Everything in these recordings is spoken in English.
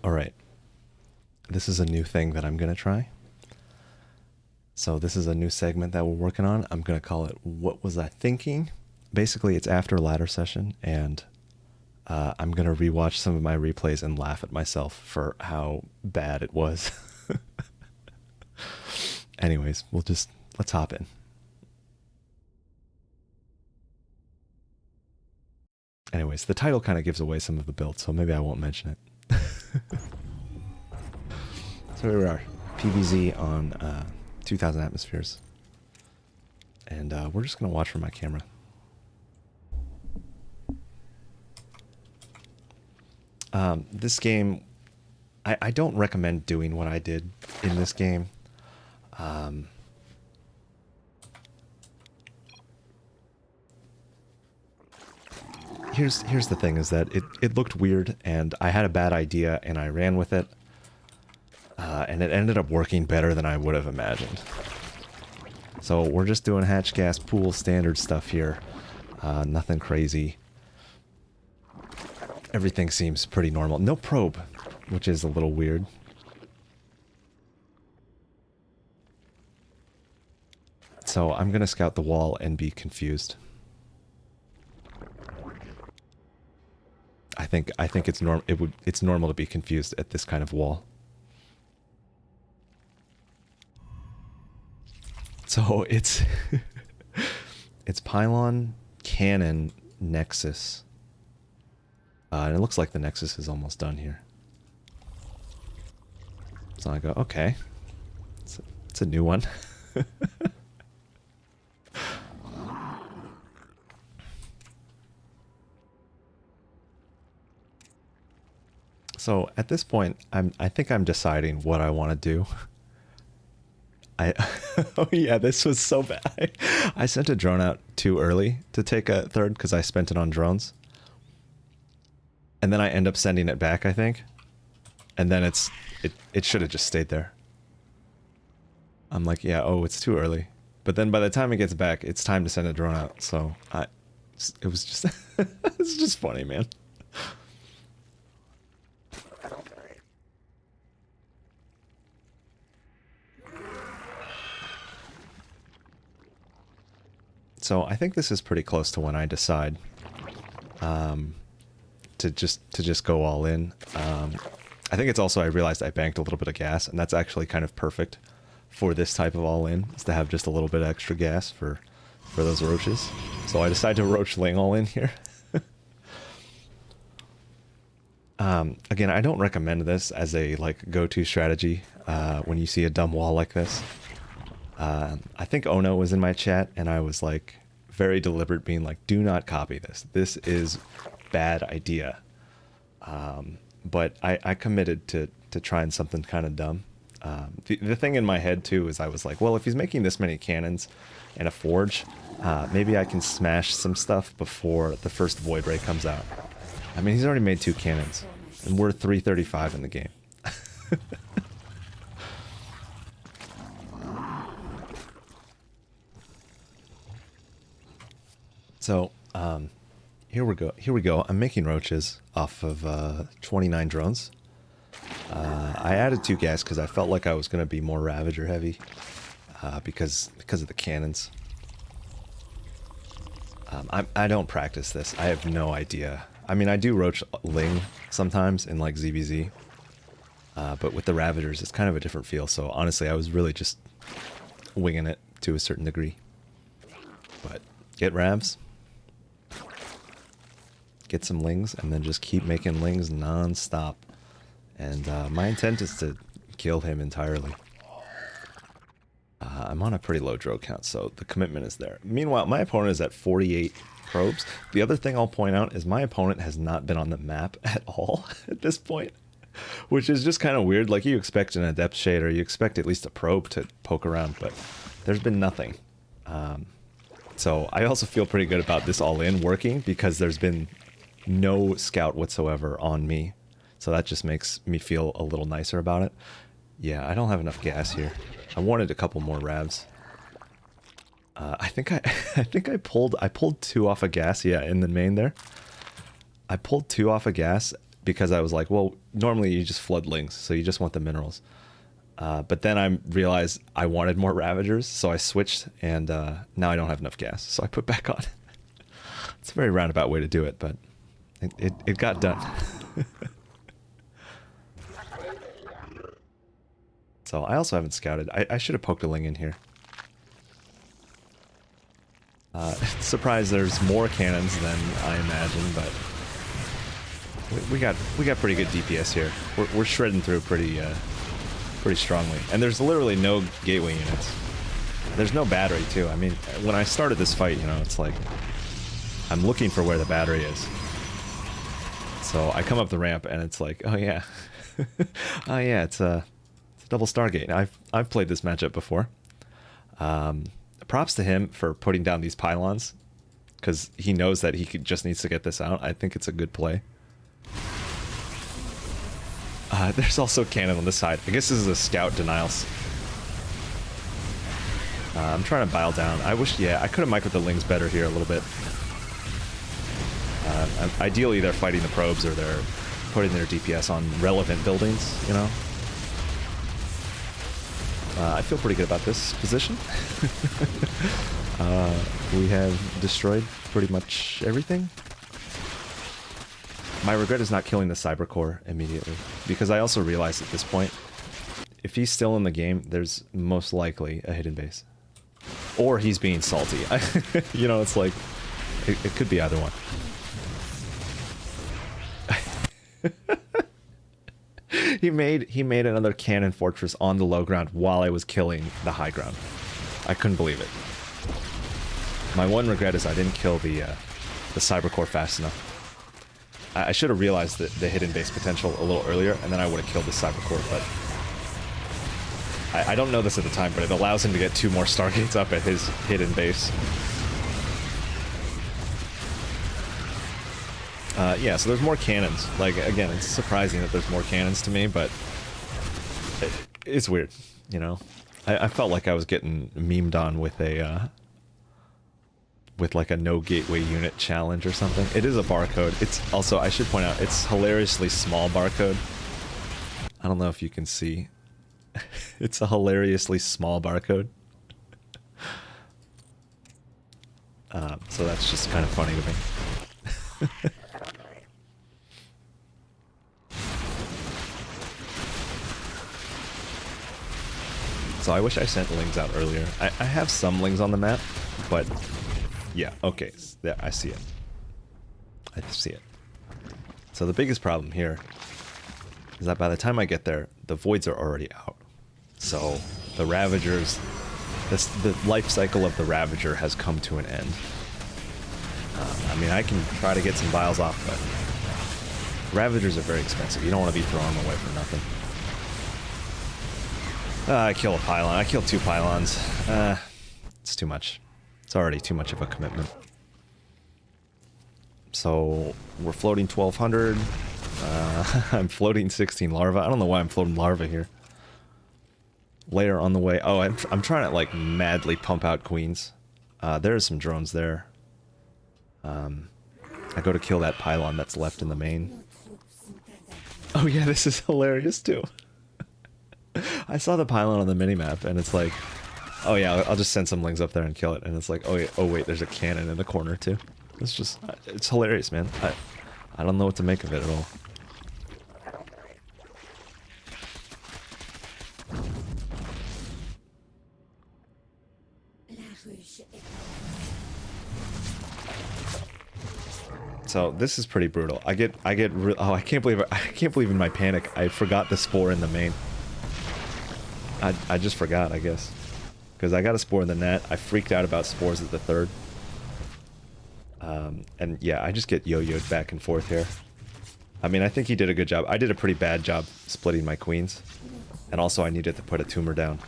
All right. This is a new thing that I'm going to try. So this is a new segment that we're working on. I'm going to call it What Was I Thinking? Basically, it's after ladder session, and I'm going to rewatch some of my replays and laugh at myself for how bad it was. Anyways, let's hop in. Anyways, the title kind of gives away some of the build, so maybe I won't mention it. So here we are, PVZ on 2,000 atmospheres. And we're just going to watch from my camera. This game, I don't recommend doing what I did in this game. Here's the thing, is that it looked weird, and I had a bad idea, and I ran with it. And it ended up working better than I would have imagined. So we're just doing hatch gas pool standard stuff here. Nothing crazy. Everything seems pretty normal. No probe, which is a little weird. So I'm gonna scout the wall and be confused. I think it's it's normal to be confused at this kind of wall. So it's it's pylon, cannon, nexus. And it looks like the nexus is almost done here. So I go, okay. It's a new one. So at this point, I think I'm deciding what I want to do. Oh yeah, this was so bad. I sent a drone out too early to take a third because I spent it on drones. And then I end up sending it back, I think. And then it should have just stayed there. I'm like, yeah, oh, it's too early. But then by the time it gets back, it's time to send a drone out. So it was just, it's just funny, man. So I think this is pretty close to when I decide to just go all in. I think it's also, I realized I banked a little bit of gas, and that's actually kind of perfect for this type of all in, is to have just a little bit of extra gas for those roaches. So I decided to roach ling all in here. Again, I don't recommend this as a like go-to strategy when you see a dumb wall like this. I think Ono was in my chat, and I was like very deliberate, being like, do not copy this. This is bad idea. But I committed to trying something kind of dumb. The thing in my head too is I was like, well, if he's making this many cannons and a forge, maybe I can smash some stuff before the first void ray comes out. I mean, he's already made 2 cannons, and we're 335 in the game. So, here we go. I'm making roaches off of 29 drones. I added 2 gas because I felt like I was going to be more Ravager heavy because of the cannons. I don't practice this. I have no idea. I mean, I do roach ling sometimes in like ZBZ, but with the Ravagers, it's kind of a different feel. So honestly, I was really just winging it to a certain degree. But get Ravs. Get some lings, and then just keep making lings non-stop. And my intent is to kill him entirely. I'm on a pretty low drone count, so the commitment is there. Meanwhile, my opponent is at 48 probes. The other thing I'll point out is my opponent has not been on the map at all at this point, which is just kind of weird. Like, you expect an adept shader, you expect at least a probe to poke around, but there's been nothing. So I also feel pretty good about this all-in working, because there's been no scout whatsoever on me. So that just makes me feel a little nicer about it. Yeah, I don't have enough gas here. I wanted a couple more ravs. I think I pulled 2 off of gas. Yeah, in the main there. I pulled 2 off of gas because I was like, well, normally you just flood links, so you just want the minerals. But then I realized I wanted more Ravagers, so I switched, and now I don't have enough gas, so I put back on. It's a very roundabout way to do it, but it got done. So I also haven't scouted. I should have poked a ling in here. Surprised there's more cannons than I imagined, but we got pretty good DPS here. We're shredding through pretty strongly, and there's literally no gateway units. There's no battery too. I mean, when I started this fight, you know, it's like I'm looking for where the battery is. So I come up the ramp, and it's like, oh yeah, oh yeah, it's a double Stargate. I've played this matchup before. Props to him for putting down these pylons, because he knows that he just needs to get this out. I think it's a good play. There's also cannon on this side. I guess this is a scout denials. I'm trying to bile down. I wish, yeah, I could have microed the lings better here a little bit. Ideally, they're fighting the probes, or they're putting their DPS on relevant buildings, you know? I feel pretty good about this position. We have destroyed pretty much everything. My regret is not killing the cyber core immediately, because I also realized at this point, if he's still in the game, there's most likely a hidden base. Or he's being salty. You know, it's like, it could be either one. He made another cannon fortress on the low ground while I was killing the high ground. I couldn't believe it. My one regret is I didn't kill the cybercore fast enough. I should have realized the hidden base potential a little earlier, and then I would have killed the cybercore, but I don't know this at the time, but it allows him to get 2 more Stargates up at his hidden base. Yeah, so there's more cannons. Like, again, it's surprising that there's more cannons to me, but it's weird, you know? I felt like I was getting memed on with a, with like a no gateway unit challenge or something. It is a barcode. It's also, I should point out, it's hilariously small barcode. I don't know if you can see. It's a hilariously small barcode. So that's just kind of funny to me. So I wish I sent lings out earlier. I have some lings on the map, but yeah, okay, there, I see it. I see it. So the biggest problem here is that by the time I get there, the voids are already out. So the Ravagers, the life cycle of the Ravager has come to an end. I mean, I can try to get some vials off, but Ravagers are very expensive. You don't want to be throwing them away for nothing. I kill a pylon. I killed 2 pylons. It's too much. It's already too much of a commitment. So we're floating 1200. I'm floating 16 larvae. I don't know why I'm floating larvae here. Later on the way. Oh, I'm trying to like madly pump out queens. There's some drones there. I go to kill that pylon that's left in the main. Oh yeah, this is hilarious too. I saw the pylon on the minimap, and it's like, oh yeah, I'll just send some lings up there and kill it. And it's like, oh yeah, oh wait, there's a cannon in the corner too. It's just, it's hilarious, man. I don't know what to make of it at all. So this is pretty brutal. I get oh, I can't believe in my panic I forgot the spore in the main. I just forgot, I guess, because I got a spore in the net. I freaked out about spores at the 3rd. And yeah, I just get yo-yoed back and forth here. I mean, I think he did a good job. I did a pretty bad job splitting my queens, and also I needed to put a tumor down.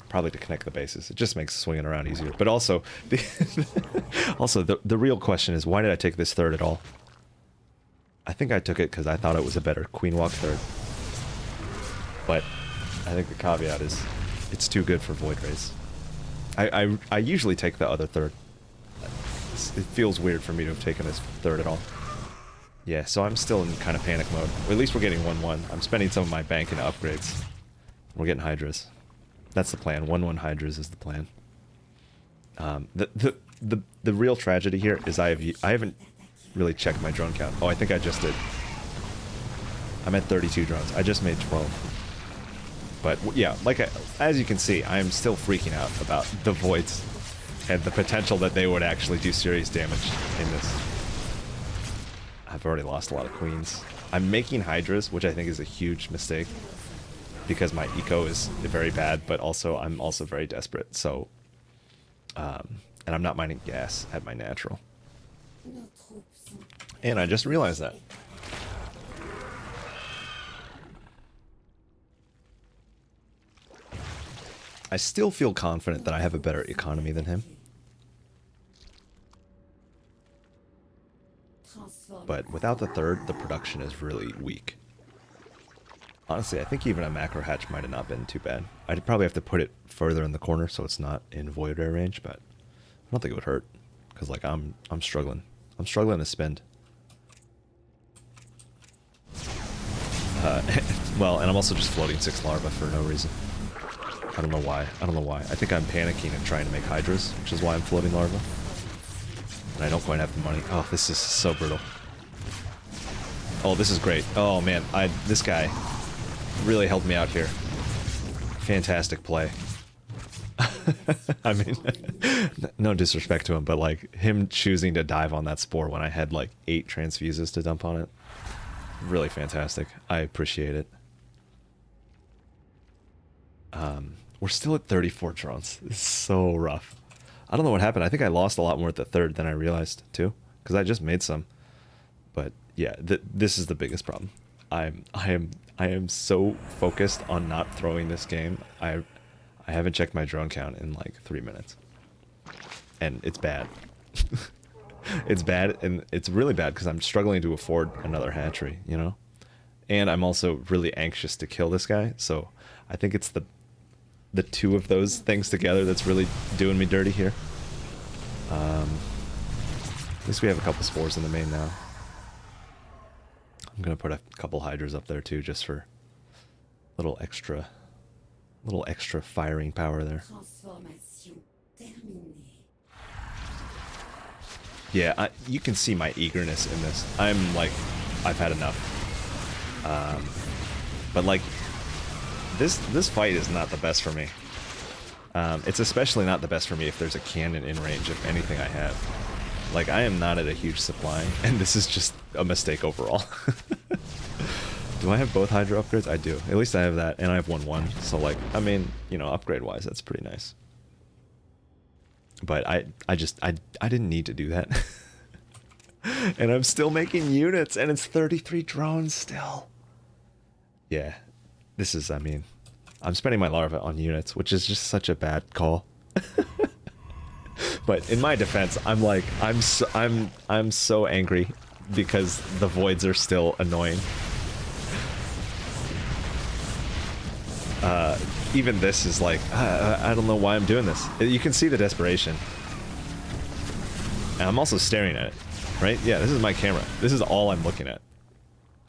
Probably to connect the bases. It just makes swinging around easier. But also, the real question is, why did I take this 3rd at all? I think I took it because I thought it was a better queen walk 3rd. But I think the caveat is, it's too good for Void Rays. I usually take the other 3rd. It feels weird for me to have taken this 3rd at all. Yeah, so I'm still in kind of panic mode. Or at least we're getting 1-1. I'm spending some of my bank into upgrades. We're getting Hydras. That's the plan. 1-1 Hydras is the plan. The real tragedy here is I haven't really checked my drone count. Oh, I think I just did. I'm at 32 drones. I just made 12. But yeah, as you can see, I'm still freaking out about the voids and the potential that they would actually do serious damage in this. I've already lost a lot of queens. I'm making Hydras, which I think is a huge mistake because my eco is very bad, but also I'm also very desperate. So, and I'm not mining gas at my natural. And I just realized that. I still feel confident that I have a better economy than him. But without the third, the production is really weak. Honestly, I think even a macro hatch might have not been too bad. I'd probably have to put it further in the corner so it's not in void ray range, but I don't think it would hurt. Because like I'm struggling. I'm struggling to spend. Well, and I'm also just floating 6 larvae for no reason. I don't know why. I don't know why. I think I'm panicking and trying to make Hydras, which is why I'm floating larvae. And I don't quite have the money. Oh, this is so brutal. Oh, this is great. Oh man, this guy really helped me out here. Fantastic play. I mean, no disrespect to him, but like him choosing to dive on that spore when I had like 8 transfuses to dump on it. Really fantastic. I appreciate it. We're still at 34 drones. It's so rough. I don't know what happened. I think I lost a lot more at the third than I realized too, because I just made some. But yeah, this is the biggest problem. I am so focused on not throwing this game. I haven't checked my drone count in like 3 minutes, and it's bad. It's bad, and it's really bad because I'm struggling to afford another hatchery, you know? And I'm also really anxious to kill this guy, so I think it's the two of those things together that's really doing me dirty here. At least we have a couple spores in the main now. I'm gonna put a couple hydras up there too, just for little extra firing power there. Yeah, you can see my eagerness in this. I'm like, I've had enough. But like, this fight is not the best for me. It's especially not the best for me if there's a cannon in range of anything I have. Like, I am not at a huge supply, and this is just a mistake overall. Do I have both Hydra upgrades? I do. At least I have that, and I have 1-1. So, like, I mean, you know, upgrade-wise, that's pretty nice. But I didn't need to do that. And I'm still making units, and it's 33 drones still. Yeah. This is, I mean, I'm spending my larva on units, which is just such a bad call. But in my defense, I'm like, I'm so angry because the voids are still annoying. Even this is like, I don't know why I'm doing this. You can see the desperation. And I'm also staring at it, right? Yeah, this is my camera. This is all I'm looking at.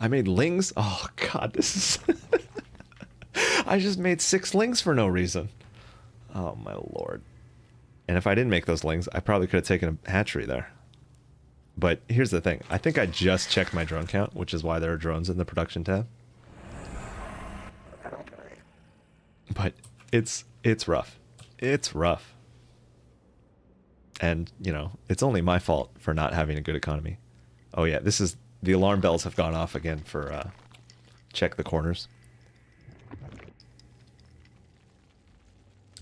I made lings? Oh god, this is... I just made 6 lings for no reason. Oh my lord. And if I didn't make those lings, I probably could have taken a hatchery there. But here's the thing. I think I just checked my drone count, which is why there are drones in the production tab. But it's rough. It's rough. And, you know, it's only my fault for not having a good economy. Oh yeah, this is... The alarm bells have gone off again for, check the corners.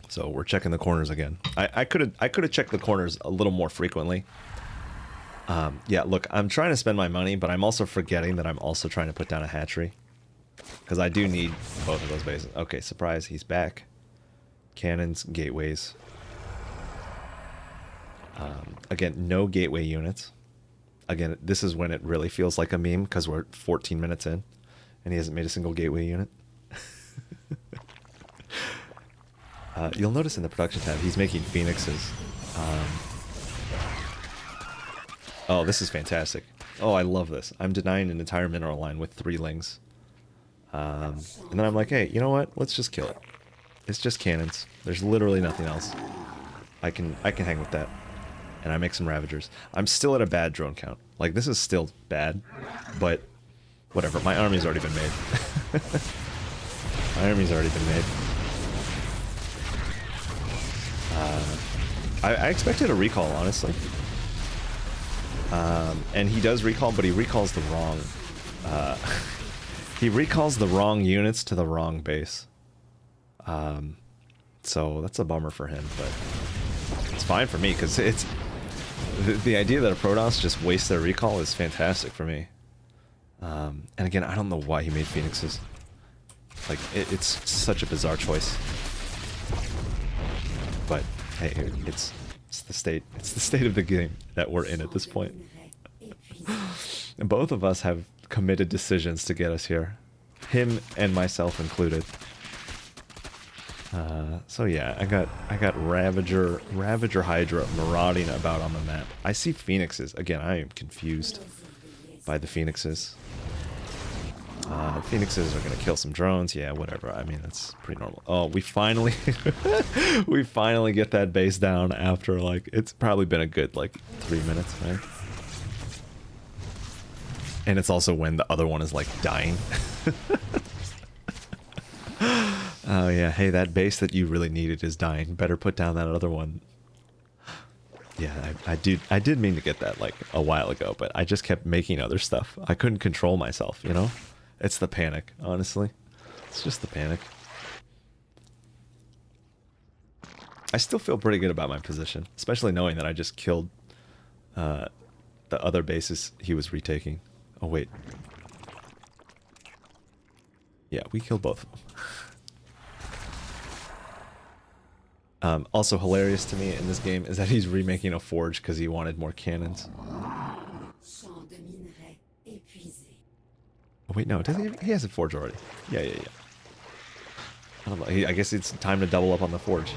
So we're checking the corners again. I could have checked the corners a little more frequently. Yeah, look, I'm trying to spend my money, but I'm also forgetting that I'm also trying to put down a hatchery. Because I do need both of those bases. Okay, surprise, he's back. Cannons, gateways. Again, no gateway units. Again, this is when it really feels like a meme, because we're 14 minutes in, and he hasn't made a single gateway unit. You'll notice in the production tab, he's making phoenixes. Oh, this is fantastic. Oh, I love this. I'm denying an entire mineral line with 3 lings. And then I'm like, hey, you know what? Let's just kill it. It's just cannons. There's literally nothing else. I can hang with that. And I make some Ravagers. I'm still at a bad drone count. Like, this is still bad, but whatever. My army's already been made. My army's already been made. I expected a recall, honestly. And he does recall, but he recalls the wrong... he recalls the wrong units to the wrong base. So that's a bummer for him, but it's fine for me, because it's... The idea that a protoss just wastes their recall is fantastic for me. And again, I don't know why he made Phoenixes. Like, it's such a bizarre choice. But, hey, it's the state. It's the state of the game that we're in at this point. And both of us have committed decisions to get us here. Him and myself included. So yeah, I got Ravager Hydra marauding about on the map. I see Phoenixes. Again, I am confused by the Phoenixes. Phoenixes are gonna kill some drones. Yeah, whatever. I mean, that's pretty normal. Oh, we finally we finally get that base down after, like, it's probably been a good, like, 3 minutes, right? And it's also when the other one is, like, dying. Oh yeah, hey, that base that you really needed is dying. Better put down that other one. Yeah, I did mean to get that, like, a while ago, but I just kept making other stuff. I couldn't control myself, you know? It's the panic, honestly. It's just the panic. I still feel pretty good about my position, especially knowing that I just killed the other bases he was retaking. Oh, wait. Yeah, we killed both of them. Also hilarious to me in this game is that he's remaking a forge because he wanted more cannons. Oh wait, no, does he has a forge already. Yeah. I don't know, I guess it's time to double up on the forge.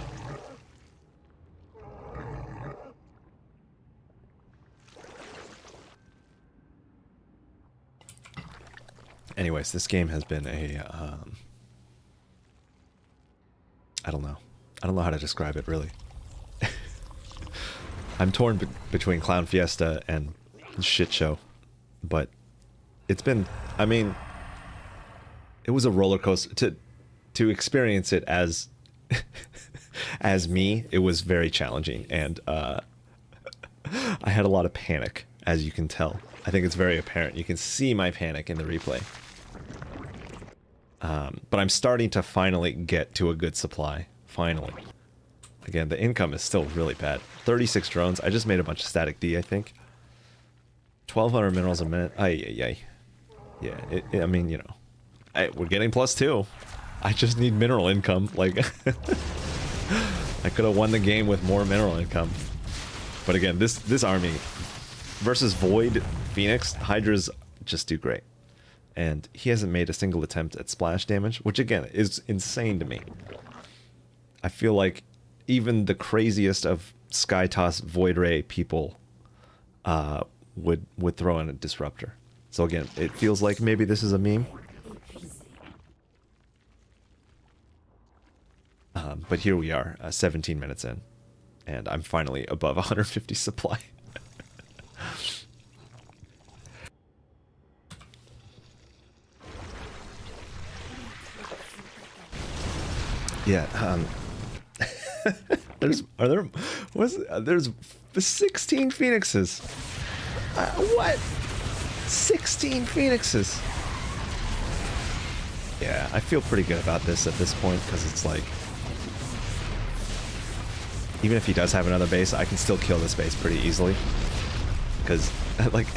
Anyways, this game has been a, I don't know. I don't know how to describe it, really. I'm torn between Clown Fiesta and Shit Show. But it's been, I mean, it was a roller coaster. To experience it as as me, it was very challenging. And I had a lot of panic, as you can tell. I think it's very apparent. You can see my panic in the replay. But I'm starting to finally get to a good supply. Finally. Again, the income is still really bad. 36 drones. I just made a bunch of static D, I think. 1,200 minerals a minute. Ay. Yeah, I mean, you know. We're getting +2. I just need mineral income. Like, I could have won the game with more mineral income. But again, this army versus Void Phoenix, Hydras just do great. And he hasn't made a single attempt at splash damage, which again is insane to me. I feel like even the craziest of Skytoss Void Ray people would throw in a disruptor. So again, it feels like maybe this is a meme. But here we are, 17 minutes in, and I'm finally above 150 supply. Yeah, there's 16 Phoenixes. What? 16 Phoenixes. Yeah, I feel pretty good about this at this point, because it's like, even if he does have another base, I can still kill this base pretty easily. Because, like,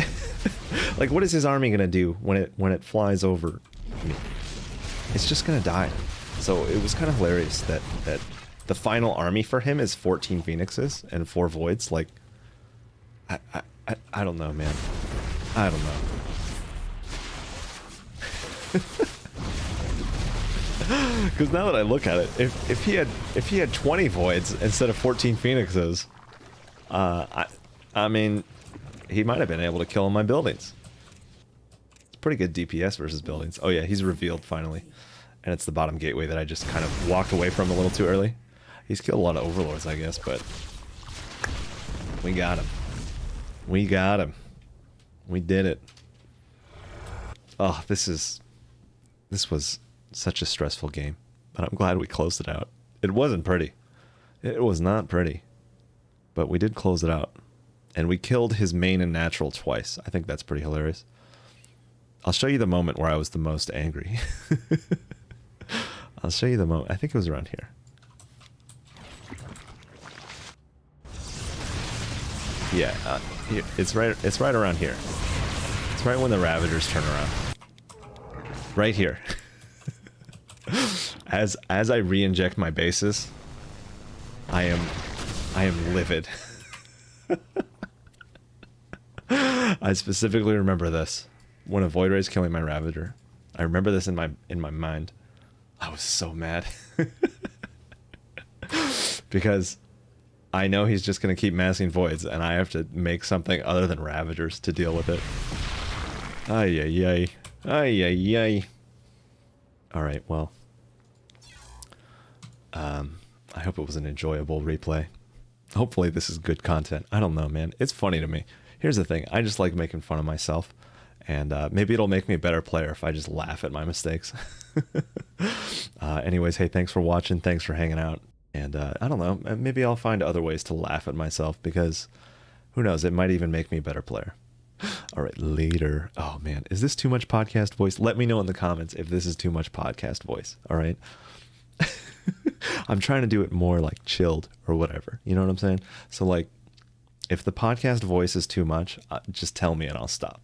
like, what is his army gonna do when it flies over me? It's just gonna die. So it was kind of hilarious that the final army for him is 14 Phoenixes and 4 Voids. Like, I don't know, man. I don't know. Because now that I look at it, if he had 20 Voids instead of 14 Phoenixes, I mean, he might have been able to kill my buildings. It's pretty good DPS versus buildings. Oh yeah, he's revealed finally. And it's the bottom gateway that I just kind of walked away from a little too early. He's killed a lot of overlords, I guess, but we got him. We got him. We did it. Oh, this was such a stressful game, but I'm glad we closed it out. It wasn't pretty. It was not pretty, but we did close it out. And we killed his main and natural twice. I think that's pretty hilarious. I'll show you the moment where I was the most angry. I'll show you the moment. I think it was around here. Yeah, here. It's right around here. It's right when the Ravagers turn around. Right here. As I re-inject my bases, I am livid. I specifically remember this when a Void Ray is killing my Ravager. I remember this in my mind. I was so mad. Because I know he's just going to keep massing Voids, and I have to make something other than Ravagers to deal with it. Ay, ay, ay. Ay, ay, ay. Alright, well. I hope it was an enjoyable replay. Hopefully this is good content. I don't know, man. It's funny to me. Here's the thing. I just like making fun of myself. And maybe it'll make me a better player if I just laugh at my mistakes. Anyways, hey, thanks for watching. Thanks for hanging out. And I don't know. Maybe I'll find other ways to laugh at myself because who knows? It might even make me a better player. All right, later. Oh, man. Is this too much podcast voice? Let me know in the comments if this is too much podcast voice. All right. I'm trying to do it more like chilled or whatever. You know what I'm saying? So like if the podcast voice is too much, just tell me and I'll stop.